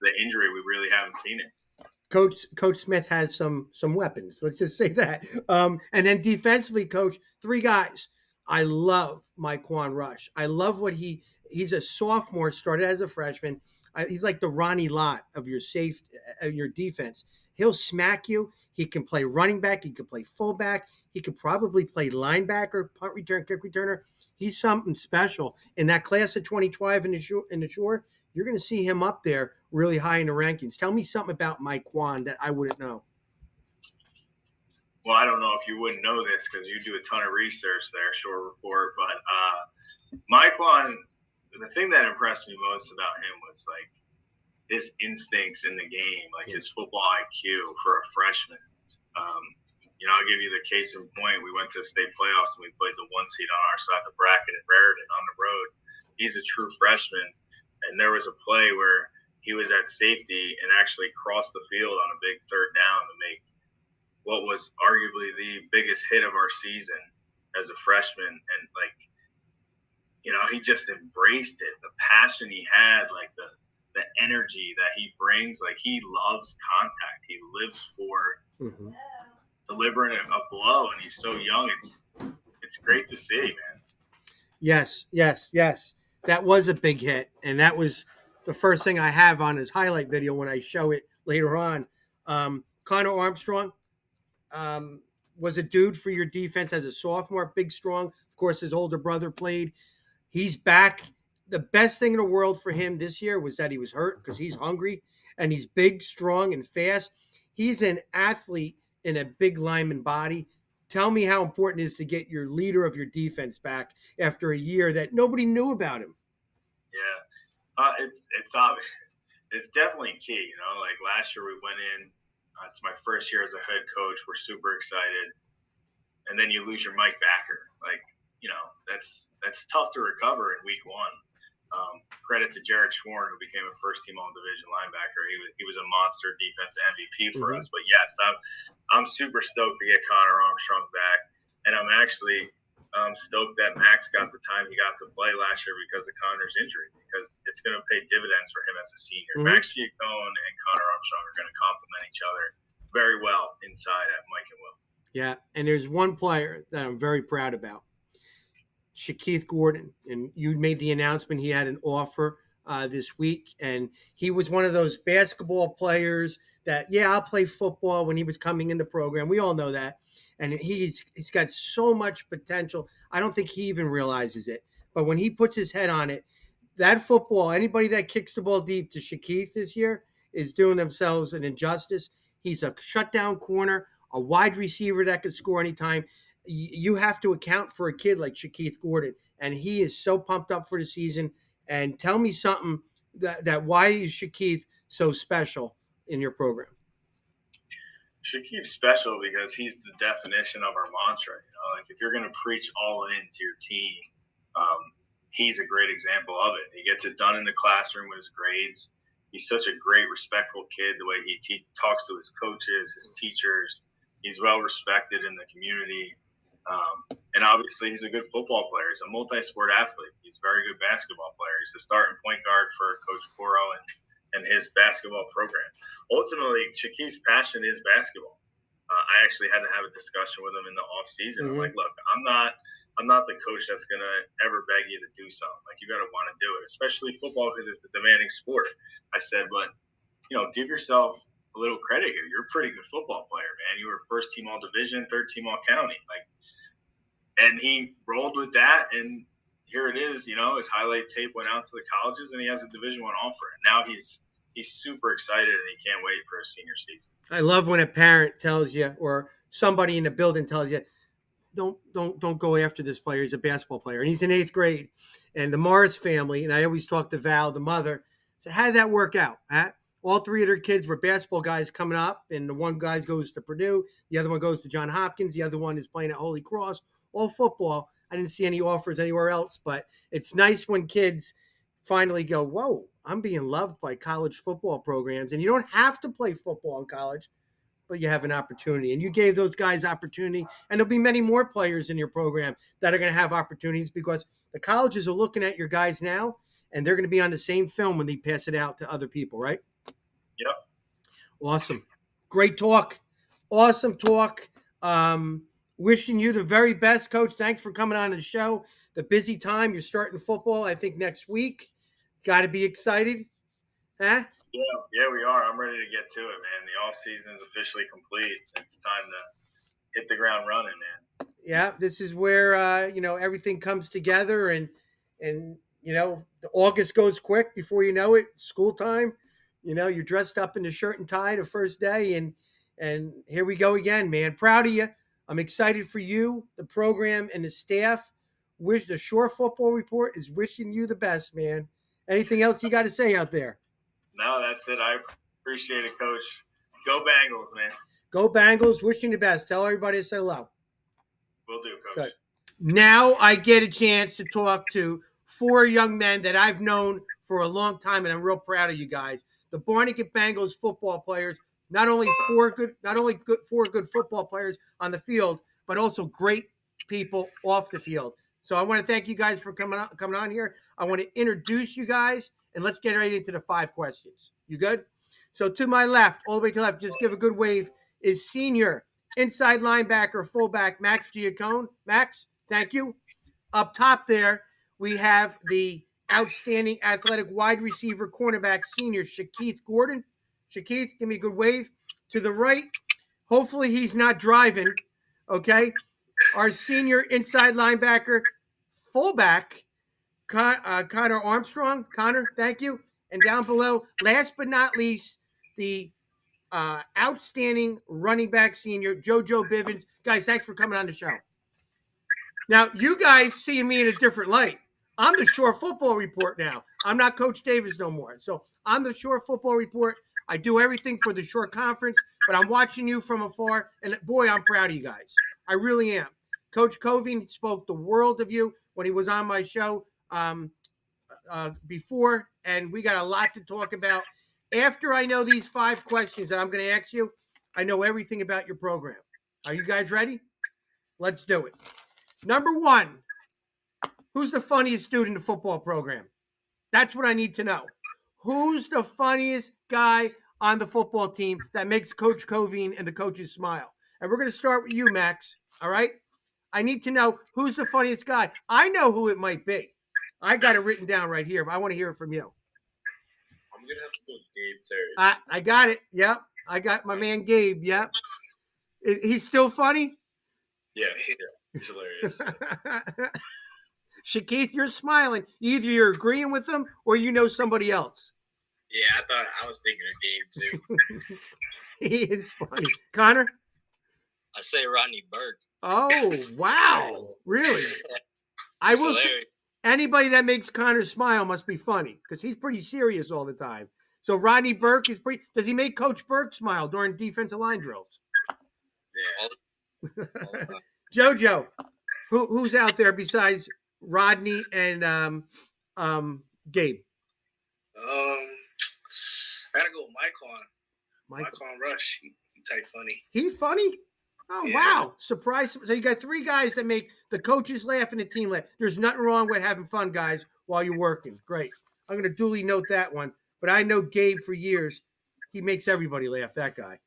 [SPEAKER 2] The injury, we really haven't seen it.
[SPEAKER 1] Coach Smith has some weapons. Let's just say that. And then defensively, Coach, 3 guys. I love Myquan Rush. I love what he's a sophomore, started as a freshman. He's like the Ronnie Lott of your your defense. He'll smack you. He can play running back. He can play fullback. He could probably play linebacker, punt return, kick returner. He's something special. In that class of 2012 in the Shore, you're going to see him up there really high in the rankings. Tell me something about Myquan that I wouldn't know.
[SPEAKER 2] Well, I don't know if you wouldn't know this because you do a ton of research there, Shore Report. But Myquan, the thing that impressed me most about him was like his instincts in the game, like his football IQ for a freshman. I'll give you the case in point. We went to the state playoffs and we played the 1 seed on our side of the bracket at Raritan on the road. He's a true freshman, and there was a play where he was at safety and actually crossed the field on a big 3rd down to make what was arguably the biggest hit of our season as a freshman. And he just embraced it. The passion he had, like the energy that he brings, like he loves contact. He lives for delivering a blow, and he's so young. It's great to see, man.
[SPEAKER 1] Yes. That was a big hit, and that was the first thing I have on his highlight video when I show it later on. Connor Armstrong, was a dude for your defense as a sophomore, big, strong. Of course, his older brother played. He's back. The best thing in the world for him this year was that he was hurt because he's hungry and he's big, strong, and fast. He's an athlete in a big lineman body. Tell me how important it is to get your leader of your defense back after a year that nobody knew about him.
[SPEAKER 2] Yeah, it's obvious. It's definitely key. Like last year we went in. It's my first year as a head coach. We're super excited, and then you lose your Mike Backer. Like that's tough to recover in week one. Credit to Jared Schwarn, who became a first team All Division linebacker. He was a monster defensive MVP for us. But yes, I'm super stoked to get Connor Armstrong back, and I'm actually stoked that Max got the time he got to play last year because of Connor's injury, because it's going to pay dividends for him as a senior. Max Giacone and Connor Armstrong are going to complement each other very well inside at Mike and Will.
[SPEAKER 1] Yeah, and there's one player that I'm very proud about, Shaquith Gordon, and you made the announcement he had an offer this week, and he was one of those basketball players that, yeah, I'll play football when he was coming in the program. We all know that, and he's got so much potential. I don't think he even realizes it, but when he puts his head on it, that football, anybody that kicks the ball deep to Shaquith this year is doing themselves an injustice. He's a shutdown corner, a wide receiver that could score anytime. You have to account for a kid like Shaquith Gordon, and he is so pumped up for the season. And tell me something that why is Shaquith so special in your program?
[SPEAKER 2] Shaquith's special because he's the definition of our mantra. Like if you're going to preach all in to your team, he's a great example of it. He gets it done in the classroom with his grades. He's such a great, respectful kid. The way he talks to his coaches, his teachers, he's well respected in the community. And obviously, he's a good football player. He's a multi-sport athlete. He's a very good basketball player. He's the starting point guard for Coach Coro and his basketball program. Ultimately, Shaquith's passion is basketball. I actually had to have a discussion with him in the off season. I'm like, look, I'm not the coach that's gonna ever beg you to do something. Like you gotta want to do it, especially football because it's a demanding sport. I said, but give yourself a little credit here. You're a pretty good football player, man. You were first team All Division, third team All County. And he rolled with that, and here it is. His highlight tape went out to the colleges, and he has a Division I offer. And now he's super excited, and he can't wait for his senior season.
[SPEAKER 1] I love when a parent tells you, or somebody in the building tells you, don't go after this player. He's a basketball player, and he's in 8th grade. And the Morris family, and I always talk to Val, the mother, said, how did that work out? Huh? All 3 of their kids were basketball guys coming up, and the one guy goes to Purdue, the other one goes to Johns Hopkins, the other one is playing at Holy Cross. All football. I didn't see any offers anywhere else, but it's nice when kids finally go, whoa, I'm being loved by college football programs. And you don't have to play football in college, but you have an opportunity. And you gave those guys opportunity. And there'll be many more players in your program that are going to have opportunities because the colleges are looking at your guys now, and they're going to be on the same film when they pass it out to other people, right?
[SPEAKER 2] Yep.
[SPEAKER 1] Awesome. Great talk. Awesome talk. Wishing you the very best, Coach. Thanks for coming on the show. The busy time. You're starting football, I think, next week. Got to be excited. Huh?
[SPEAKER 2] Yeah, we are. I'm ready to get to it, man. The off season is officially complete. It's time to hit the ground running, man.
[SPEAKER 1] Yeah, this is where everything comes together, and the August goes quick before you know it. School time. You're dressed up in the shirt and tie the first day, and here we go again, man. Proud of you. I'm excited for you, the program, and the staff. Wish the Shore Football Report is wishing you the best, man. Anything else you got to say out there?
[SPEAKER 2] No, that's it. I appreciate it, Coach. Go Bengals, man.
[SPEAKER 1] Go Bengals. Wishing you the best. Tell everybody to say hello.
[SPEAKER 2] Will do, Coach.
[SPEAKER 1] Good. Now I get a chance to talk to 4 young men that I've known for a long time, and I'm real proud of you guys. The Barnegat Bengals football players, not only 4 good football players on the field, but also great people off the field. So I want to thank you guys for coming on here. I want to introduce you guys, and let's get right into the 5 questions. You good? So to my left, all the way to the left, just give a good wave, is senior inside linebacker, fullback, Max Giacone. Max, thank you. Up top there, we have the outstanding athletic wide receiver, cornerback, senior Shaquith Gordon. Shaquith, give me a good wave. To the right, Hopefully he's not driving. Okay. Our senior inside linebacker, fullback, Connor Armstrong. Connor, thank you. And down below, last but not least, the outstanding running back senior, JoJo Bivens. Guys, thanks for coming on the show. Now, you guys see me in a different light. I'm the Shore Football Report now. I'm not Coach Davis no more. So I'm the Shore Football Report. I do everything for the Shore Conference, but I'm watching you from afar, and boy, I'm proud of you guys. I really am. Coach Covine spoke the world of you when he was on my show before, and we got a lot to talk about. After I know these 5 questions that I'm going to ask you, I know everything about your program. Are you guys ready? Let's do it. Number 1, who's the funniest dude in the football program? That's what I need to know. Who's the funniest guy on the football team that makes Coach Covine and the coaches smile? And we're going to start with you, Max. All right? I need to know who's the funniest guy. I know who it might be. I got it written down right here, but I want to hear it from you.
[SPEAKER 2] I'm gonna have to go Gabe Terry.
[SPEAKER 1] I got it. Yep. I got my man Gabe. Yep. He's still funny?
[SPEAKER 2] Yeah, he's hilarious.
[SPEAKER 1] Shakeith, you're smiling. Either you're agreeing with him or you know somebody else.
[SPEAKER 2] Yeah, I was thinking of Gabe too.
[SPEAKER 1] He is funny. Connor?
[SPEAKER 3] I say Rodney Burke.
[SPEAKER 1] Oh, wow. Really? I will say anybody that makes Connor smile must be funny because he's pretty serious all the time. So Rodney Burke is pretty. Does he make Coach Burke smile during defensive line drills?
[SPEAKER 2] Yeah.
[SPEAKER 1] JoJo, who's out there besides Rodney and Gabe?
[SPEAKER 4] I gotta go with Michael Rush. He type funny.
[SPEAKER 1] He's funny? Oh, yeah. Wow. Surprise. So you got 3 guys that make the coaches laugh and the team laugh. There's nothing wrong with having fun, guys, while you're working. Great. I'm going to duly note that one. But I know Gabe for years. He makes everybody laugh, that guy.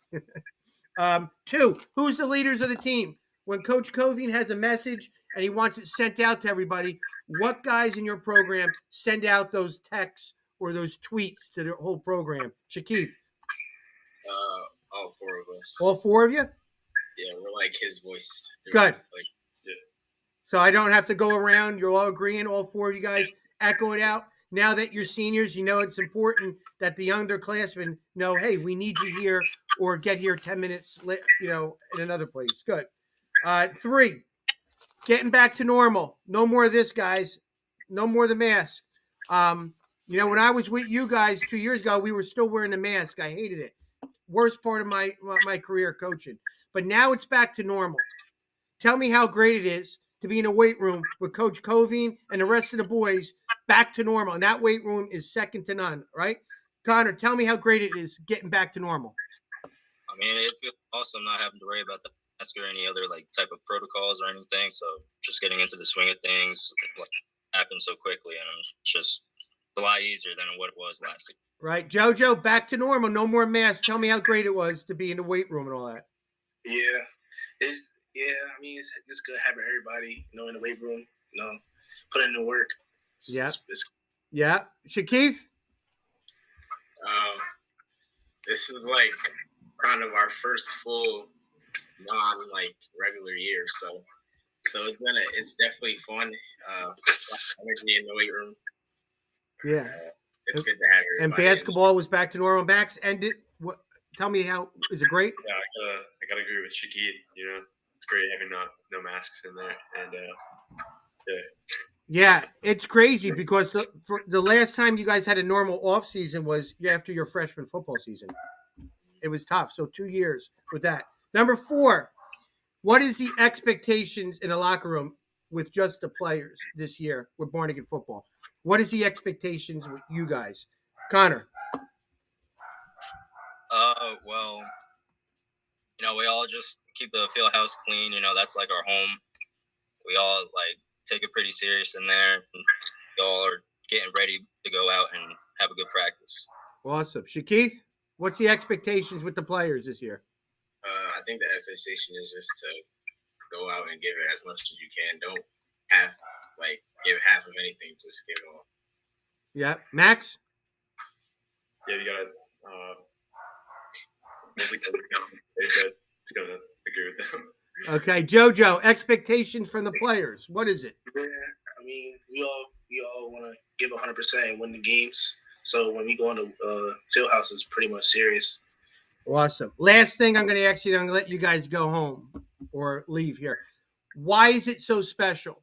[SPEAKER 1] 2, who's the leaders of the team? When Coach Covine has a message and he wants it sent out to everybody, what guys in your program send out those texts or those tweets to the whole program? Shakeith?
[SPEAKER 2] All 4 of us.
[SPEAKER 1] All 4 of you?
[SPEAKER 2] Yeah, we're like his voice.
[SPEAKER 1] Good. So I don't have to go around. You're all agreeing, all 4 of you guys echo it out. Now that you're seniors, you know it's important that the underclassmen know, hey, we need you here or get here 10 minutes, in another place. Good. 3, getting back to normal. No more of this, guys. No more of the mask. When I was with you guys 2 years ago, we were still wearing the mask. I hated it. Worst part of my career coaching. But now it's back to normal. Tell me how great it is to be in a weight room with Coach Covine and the rest of the boys back to normal. And that weight room is second to none, right? Connor, tell me how great it is getting back to normal.
[SPEAKER 3] I mean, it feels awesome not having to worry about the mask or any other type of protocols or anything. So just getting into the swing of things happened so quickly, and it's just a lot easier than what it was last year.
[SPEAKER 1] Right. JoJo, back to normal. No more masks. Tell me how great it was to be in the weight room and all that.
[SPEAKER 4] Yeah. I mean, it's good having everybody, in the weight room, put in the work.
[SPEAKER 1] Yeah. Yeah. Shakeith?
[SPEAKER 2] This is kind of our first full non-regular year, so it's definitely fun. Energy in the weight room.
[SPEAKER 1] Yeah.
[SPEAKER 2] It's good to have everybody.
[SPEAKER 1] And basketball was back to normal. Max, tell me how, is it great?
[SPEAKER 5] Yeah, I gotta agree with Shakeith. It's great having no masks in there, and
[SPEAKER 1] yeah, it's crazy because for the last time you guys had a normal off season was after your freshman football season. It was tough. So 2 years with that. Number 4, what is the expectations in the locker room with just the players this year with Barnegat football? What is the expectations with you guys? Connor?
[SPEAKER 3] Well, we all just keep the field house clean. That's like our home. We all take it pretty serious in there. We all are getting ready to go out and have a good practice.
[SPEAKER 1] Awesome. Shakeith, what's the expectations with the players this year?
[SPEAKER 2] I think the expectation is just to go out and give it as much as you can. Don't give half of anything, just give it all.
[SPEAKER 1] Yeah. Max?
[SPEAKER 5] Yeah, you gotta gonna agree with them.
[SPEAKER 1] Okay, JoJo, expectations from the players. What is it?
[SPEAKER 4] Yeah, I mean, we all want to give 100% and win the games. So when we go into field house, it's pretty much serious.
[SPEAKER 1] Awesome. Last thing I'm going to ask you, I'm going to let you guys go home or leave here. Why is it so special?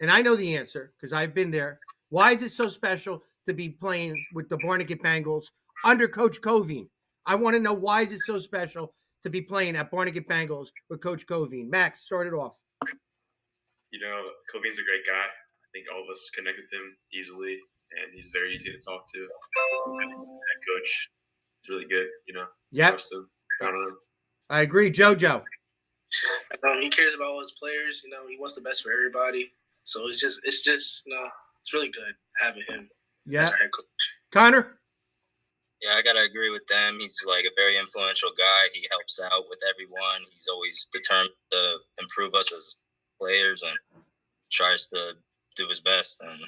[SPEAKER 1] And I know the answer because I've been there. Why is it so special to be playing with the Barnegat Bengals under Coach Covine? I want to know why is it so special to be playing at Barnegat Bengals with Coach Covine. Max, start it off.
[SPEAKER 5] You know, Covine's a great guy. I think all of us connect with him easily, and he's very easy to talk to. That coach is really good. You know,
[SPEAKER 1] Yep,
[SPEAKER 5] trust him, count on him.
[SPEAKER 1] I agree. JoJo.
[SPEAKER 4] He cares about all his players. You know, he wants the best for everybody. So it's just it's really good having him as
[SPEAKER 1] Yeah.
[SPEAKER 4] our head coach.
[SPEAKER 1] Connor?
[SPEAKER 3] Yeah, I gotta agree with them. He's like a very influential guy. He helps out with everyone. He's always determined to improve us as players and tries to do his best. And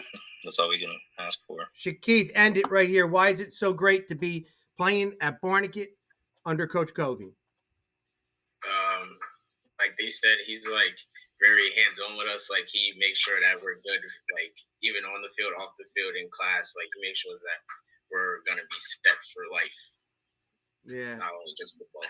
[SPEAKER 3] that's all we can ask for.
[SPEAKER 1] Shakeith, end it right here. Why is it so great to be playing at Barnegat under Coach Covey?
[SPEAKER 6] Like they said, he's like very hands-on with us. Like he makes sure that we're good, like even on the field, off the field, in class. Like he makes sure that we're gonna be set for life.
[SPEAKER 1] Yeah.
[SPEAKER 6] Not only just football.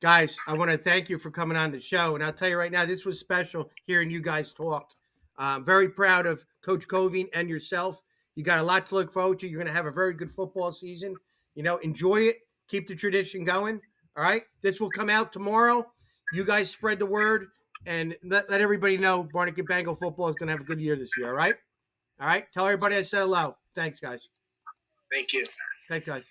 [SPEAKER 1] Guys, I want to thank you for coming on the show. And I'll tell you right now, this was special hearing you guys talk. I'm very proud of Coach Covey and yourself. You got a lot to look forward to. You're going to have a very good football season. You know, enjoy it. Keep the tradition going. All right. This will come out tomorrow. You guys spread the word and let everybody know Barnegat Bengal football is going to have a good year this year. All right. All right. Tell everybody I said hello. Thanks, guys.
[SPEAKER 4] Thank you.
[SPEAKER 1] Thanks, guys.